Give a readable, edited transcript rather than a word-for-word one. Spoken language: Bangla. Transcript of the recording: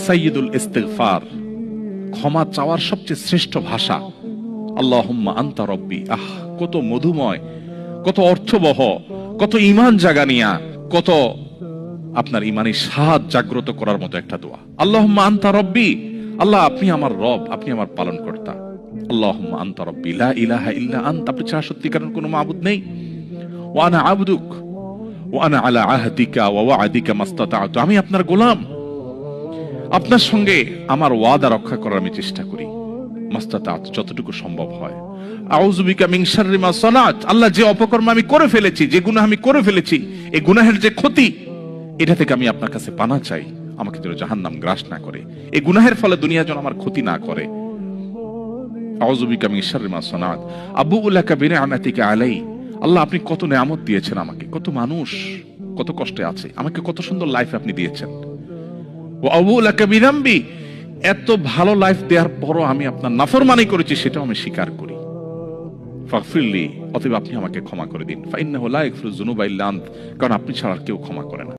সাইয়্যিদুল ইস্তিগফার, ক্ষমা চাওয়ার সবচেয়ে শ্রেষ্ঠ ভাষা আল্লাহুম্মা আনতা রব্বি। কত মধুময়, কত অর্থবহ, কত ঈমান জাগানিয়া, কত আপনার ঈমানি স্বাদ জাগ্রত করার মতো একটা দোয়া। আল্লাহুম্মা আনতা রব্বি, আল্লাহ আপনি আমার রব, আপনি আমার পালনকর্তা। আল্লাহুম্মা আনতা রব্বি লা ইলাহা ইল্লা আনতা, আপনি ছাড়া সত্যিকারের কোনো মাবুদ নেই। ওয়া আনা আবদুক ওয়া আনা আলা আহদিকা ওয়া ওয়া'দিকা মাস্তাতা'তু, আমি আপনার গোলাম, আপনার সঙ্গে আমার ওয়াদা রক্ষা করার আমি চেষ্টা করি, মাস্তাতা'তু, যতটুকু সম্ভব হয়। আউযু বিকা মিন শাররি মা সানাত, আল্লাহ যে অপকর্ম আমি করে ফেলেছি, যে গুনাহ আমি করে ফেলেছি, এই গুনাহের যে ক্ষতি, এটা থেকে আমি আপনার কাছে পানা চাই, আমাকে যেন জাহান্নাম গ্রাস না করে, এই গুনাহের ফলে দুনিয়া যেন আমার ক্ষতি না করে। আউযু বিকা মিন শাররি মা সানাত আবুউ লাকা বিনি'মাতিকা আলাই, আল্লাহ আপনি কত নেয়ামত দিয়েছেন আমাকে, কত মানুষ কত কষ্টে আছে, আমাকে কত সুন্দর লাইফ আপনি দিয়েছেন। ওয়া আবুউ লাকা বিযামবি, এত ভালো লাইফ দেওয়ার পরও আমি আপনার নাফরমানি করেছি, সেটাও আমি স্বীকার করি। ফাগফিরলি, অতএব আপনি আমাকে ক্ষমা করে দিন। ফাইন্নাহু লা ইয়াগফিরুয যুনুবা ইল্লা আনত, কারণ আপনি ছাড়া আর কেউ ক্ষমা করে না।